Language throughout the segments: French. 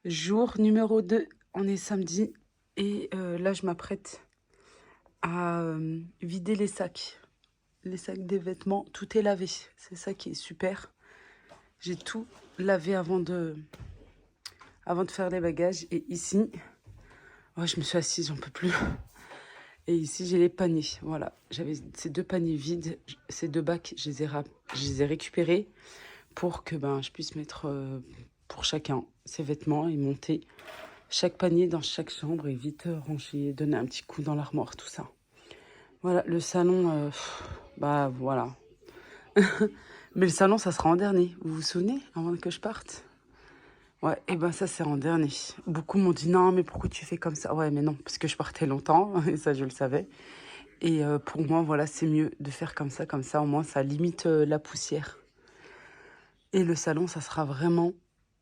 Jour numéro 2, on est samedi et là je m'apprête à vider les sacs. Les sacs des vêtements, tout est lavé. C'est ça qui est super. J'ai tout lavé avant de faire les bagages. Et ici, ouais, je me suis assise, j'en peux plus. Et ici, j'ai les paniers. Voilà, j'avais ces 2 paniers vides, ces 2 bacs, je les ai récupérés pour que je puisse mettre pour chacun ses vêtements et monter chaque panier dans chaque chambre et vite ranger, donner un petit coup dans l'armoire, tout ça. Voilà, le salon, voilà. Mais le salon, ça sera en dernier. Vous vous souvenez, avant que je parte? Ouais, et ça, c'est en dernier. Beaucoup m'ont dit, non, mais pourquoi tu fais comme ça? Ouais, mais non, parce que je partais longtemps, et ça, je le savais. Et pour moi, voilà, c'est mieux de faire comme ça, au moins, ça limite la poussière. Et le salon, ça sera vraiment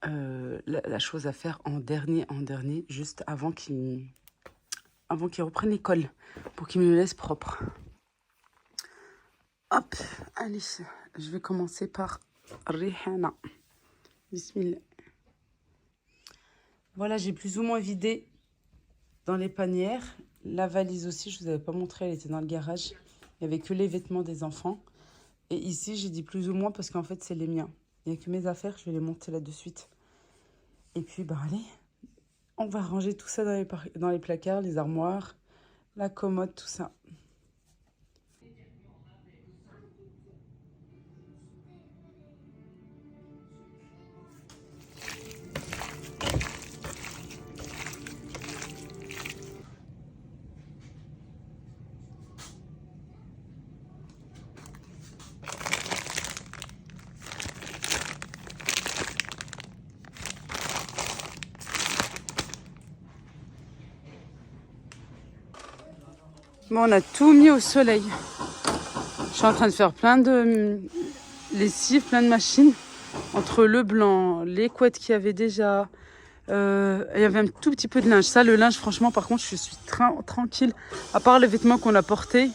la chose à faire en dernier, juste avant qu'ils reprennent l'école, pour qu'ils me le laissent propre. Hop, allez, je vais commencer par Rihanna. Bismillah. Voilà, j'ai plus ou moins vidé dans les panières. La valise aussi, je ne vous avais pas montré, elle était dans le garage. Il n'y avait que les vêtements des enfants. Et ici, j'ai dit plus ou moins parce qu'en fait, c'est les miens. Il n'y a que mes affaires, je vais les monter là de suite. Et puis, allez, on va ranger tout ça dans les placards, les armoires, la commode, tout ça. Bon, on a tout mis au soleil. Je suis en train de faire plein de lessive, plein de machines. Entre le blanc, les couettes qu'il y avait déjà, il y avait un tout petit peu de linge. Ça, le linge, franchement, par contre, je suis tranquille. À part les vêtements qu'on a portés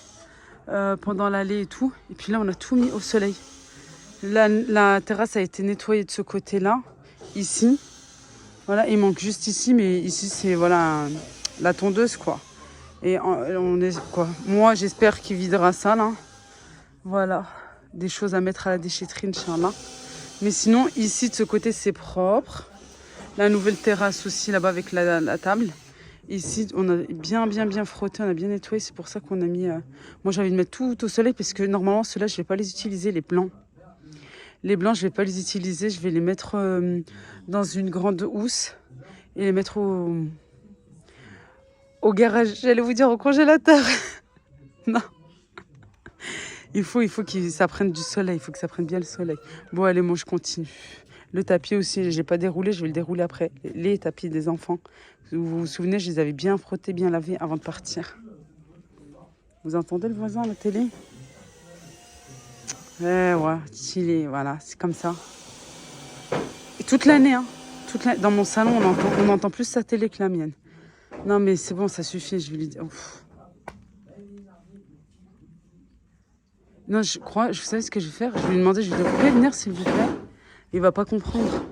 pendant l'allée et tout. Et puis là, on a tout mis au soleil. La terrasse a été nettoyée de ce côté-là, ici. Voilà, il manque juste ici, mais ici, c'est voilà la tondeuse, quoi. Et on est quoi? Moi, j'espère qu'il videra ça, là. Voilà, des choses à mettre à la déchetterie, Inch'Allah. Mais sinon, ici, de ce côté, c'est propre. La nouvelle terrasse aussi, là-bas, avec la table. Ici, on a bien frotté, on a bien nettoyé. C'est pour ça qu'on a mis... Moi, j'ai envie de mettre tout au soleil parce que normalement, ceux-là, je ne vais pas les utiliser, les blancs. Les blancs, je ne vais pas les utiliser. Je vais les mettre dans une grande housse et les mettre au garage. J'allais vous dire au congélateur. Non. Il faut que ça prenne du soleil. Il faut que ça prenne bien le soleil. Bon, allez, moi, je continue. Le tapis aussi, je n'ai pas déroulé. Je vais le dérouler après. Les tapis des enfants. Vous vous souvenez, je les avais bien frottés, bien lavés avant de partir. Vous entendez le voisin à la télé? Ouais, stylé, voilà, c'est comme ça. Et toute l'année, hein. Dans mon salon, on entend plus sa télé que la mienne. Non, mais c'est bon, ça suffit, je vais lui dire. Ouf. Non, vous savez ce que je vais faire? Je vais lui demander, je vais lui dire, vous pouvez venir s'il vous plaît? Il va pas comprendre.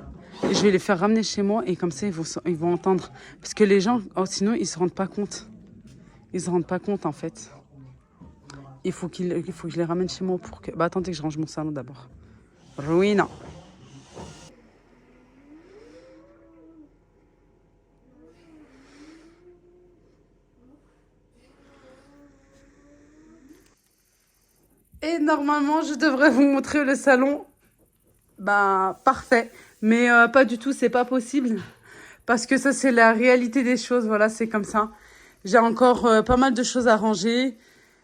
Et je vais les faire ramener chez moi et comme ça, ils vont entendre. Parce que les gens, sinon, ils se rendent pas compte. Ils se rendent pas compte, en fait. Il faut que je les ramène chez moi pour que... attendez que je range mon salon d'abord. Ruina. Et normalement, je devrais vous montrer le salon. Parfait. Mais pas du tout, c'est pas possible. Parce que ça, c'est la réalité des choses. Voilà, c'est comme ça. J'ai encore pas mal de choses à ranger.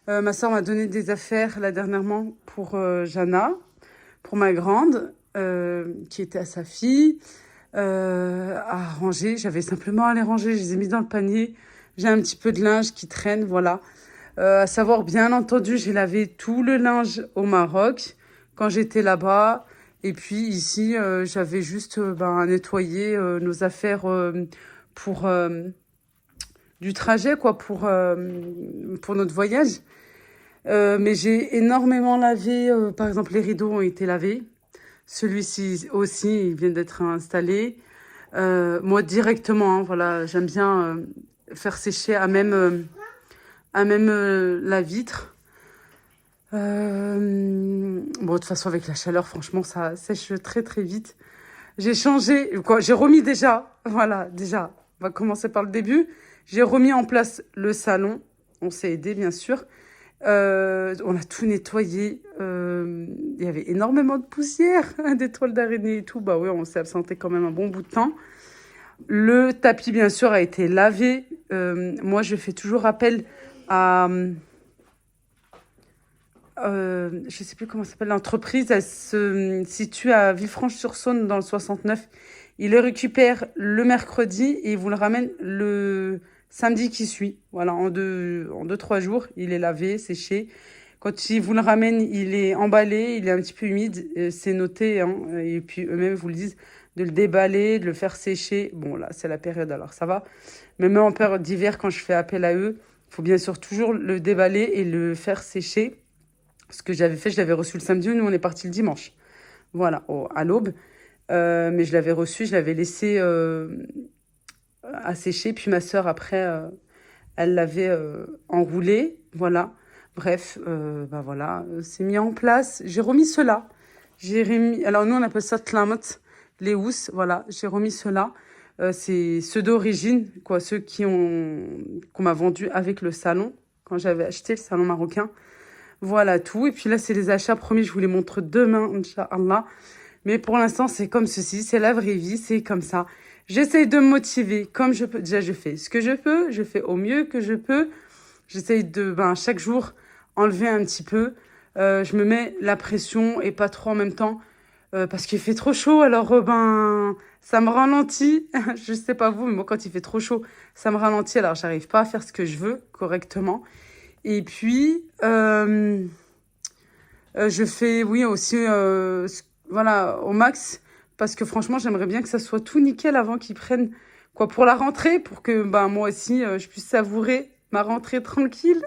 Ma soeur m'a donné des affaires, là, dernièrement, pour Jana, pour ma grande, qui était à sa fille, à ranger. J'avais simplement à les ranger. Je les ai mis dans le panier. J'ai un petit peu de linge qui traîne, voilà. À savoir, bien entendu, j'ai lavé tout le linge au Maroc quand j'étais là-bas. Et puis ici, j'avais juste nettoyé nos affaires pour du trajet, quoi, pour notre voyage. Mais j'ai énormément lavé. Par exemple, les rideaux ont été lavés. Celui-ci aussi, il vient d'être installé. Moi, directement, hein, voilà, j'aime bien faire sécher à même la vitre. Bon, de toute façon, avec la chaleur, franchement, ça sèche très, très vite. J'ai changé, quoi, j'ai remis déjà, voilà, déjà, on va commencer par le début. J'ai remis en place le salon. On s'est aidé, bien sûr. On a tout nettoyé. Il y avait énormément de poussière, des toiles d'araignée et tout. Bah oui, on s'est absenté quand même un bon bout de temps. Le tapis, bien sûr, a été lavé. Moi, je fais toujours appel à... je sais plus comment s'appelle l'entreprise. Elle se situe à Villefranche-sur-Saône dans le 69. Il le récupère le mercredi et il vous le ramène le samedi qui suit. Voilà, en 2-3 jours, il est lavé, séché. Quand il vous le ramène, il est emballé, il est un petit peu humide, c'est noté, hein, et puis eux-mêmes vous le disent, de le déballer, de le faire sécher. Bon, là, c'est la période, alors ça va. Mais même en période d'hiver, quand je fais appel à eux, il faut bien sûr toujours le déballer et le faire sécher. Ce que j'avais fait, je l'avais reçu le samedi, nous on est parti le dimanche. Voilà, à l'aube. Mais je l'avais reçu, je l'avais laissé à sécher. Puis ma sœur, après, elle l'avait enroulé. Voilà. Bref, bah voilà, c'est mis en place. J'ai remis cela. J'ai remis... Alors nous, on appelle ça tlamat, les housses. Voilà, j'ai remis cela. C'est ceux d'origine, quoi, ceux qu'on m'a vendu avec le salon, quand j'avais acheté le salon marocain. Voilà tout. Et puis là, c'est les achats. Promis, je vous les montre demain, Inch'Allah. Mais pour l'instant, c'est comme ceci. C'est la vraie vie. C'est comme ça. J'essaye de me motiver comme je peux. Déjà, je fais ce que je peux. Je fais au mieux que je peux. J'essaye de, chaque jour, enlever un petit peu. Je me mets la pression et pas trop en même temps. Parce qu'il fait trop chaud. Alors, ça me ralentit. Je sais pas vous, mais moi, quand il fait trop chaud, ça me ralentit. Alors, j'arrive pas à faire ce que je veux correctement. Et puis, je fais, oui, aussi, voilà, au max, parce que franchement, j'aimerais bien que ça soit tout nickel avant qu'ils prennent, quoi, pour la rentrée, pour que, moi aussi, je puisse savourer ma rentrée tranquille.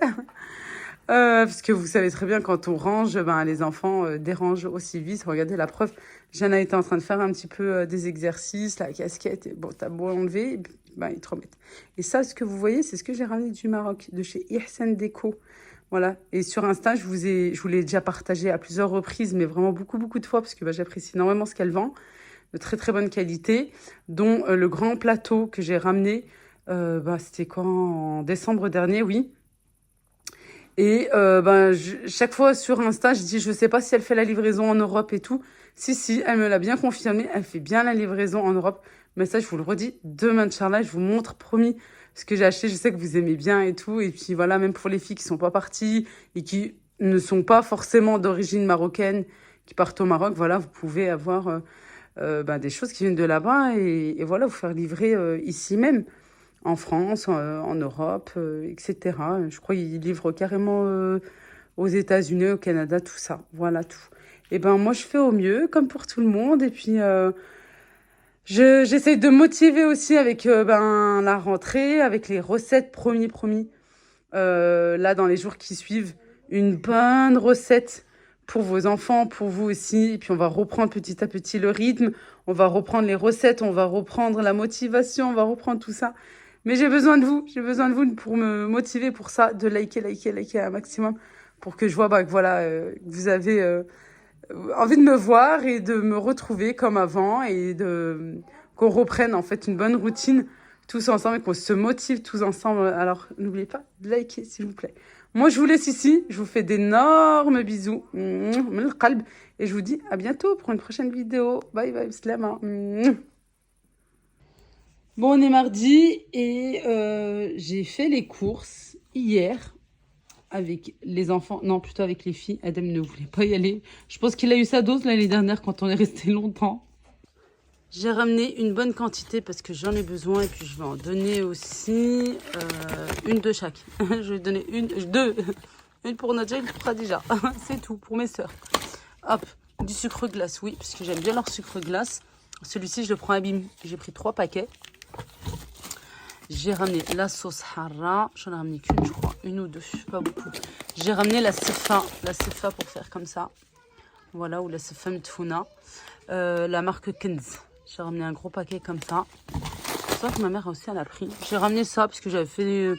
Parce que vous savez très bien, quand on range, les enfants dérangent aussi vite. Regardez la preuve, Jana était en train de faire un petit peu des exercices, la casquette, et bon, t'as beau enlever, et puis, ils te remettent. Et ça, ce que vous voyez, c'est ce que j'ai ramené du Maroc, de chez Ihsan Déco. Voilà. Et sur Insta, je vous l'ai déjà partagé à plusieurs reprises, mais vraiment beaucoup, beaucoup de fois, parce que j'apprécie énormément ce qu'elle vend, de très, très bonne qualité, dont le grand plateau que j'ai ramené, c'était quand, en décembre dernier, oui. Et chaque fois sur Insta, je dis, je sais pas si elle fait la livraison en Europe et tout. Si, elle me l'a bien confirmé. Elle fait bien la livraison en Europe. Mais ça, je vous le redis, demain, Inch'Allah, je vous montre, promis, ce que j'ai acheté. Je sais que vous aimez bien et tout. Et puis voilà, même pour les filles qui sont pas parties et qui ne sont pas forcément d'origine marocaine, qui partent au Maroc, voilà, vous pouvez avoir des choses qui viennent de là-bas et voilà, vous faire livrer ici même. En France, en Europe, etc. Je crois qu'ils livrent carrément aux États-Unis, au Canada, tout ça. Voilà tout. Et moi, je fais au mieux, comme pour tout le monde. Et puis, j'essaie de motiver aussi avec la rentrée, avec les recettes, promis. Là, dans les jours qui suivent, une bonne recette pour vos enfants, pour vous aussi. Et puis, on va reprendre petit à petit le rythme. On va reprendre les recettes, on va reprendre la motivation, on va reprendre tout ça. Mais j'ai besoin de vous. J'ai besoin de vous pour me motiver pour ça, de liker un maximum pour que je vois que voilà, que vous avez envie de me voir et de me retrouver comme avant et qu'on reprenne en fait une bonne routine tous ensemble et qu'on se motive tous ensemble. Alors, n'oubliez pas de liker, s'il vous plaît. Moi, je vous laisse ici. Je vous fais d'énormes bisous. Et je vous dis à bientôt pour une prochaine vidéo. Bye bye, slama. Bon, on est mardi et j'ai fait les courses hier avec les enfants. Non, plutôt avec les filles. Adam ne voulait pas y aller. Je pense qu'il a eu sa dose l'année dernière quand on est resté longtemps. J'ai ramené une bonne quantité parce que j'en ai besoin et puis je vais en donner aussi une de chaque. Je vais donner deux. Une pour Nadja, une pour Khadija. C'est tout pour mes sœurs. Hop, du sucre glace, oui, parce que j'aime bien leur sucre glace. Celui-ci, je le prends à Bim. J'ai pris 3 paquets. J'ai ramené la sauce hara. J'en ai ramené qu'une, je crois. Une ou deux, pas beaucoup. J'ai ramené la sefa. La sefa pour faire comme ça. Voilà, ou la sefa mitfouna. La marque Kenz. J'ai ramené un gros paquet comme ça. C'est ça que ma mère aussi, elle a pris. J'ai ramené ça parce que j'avais fait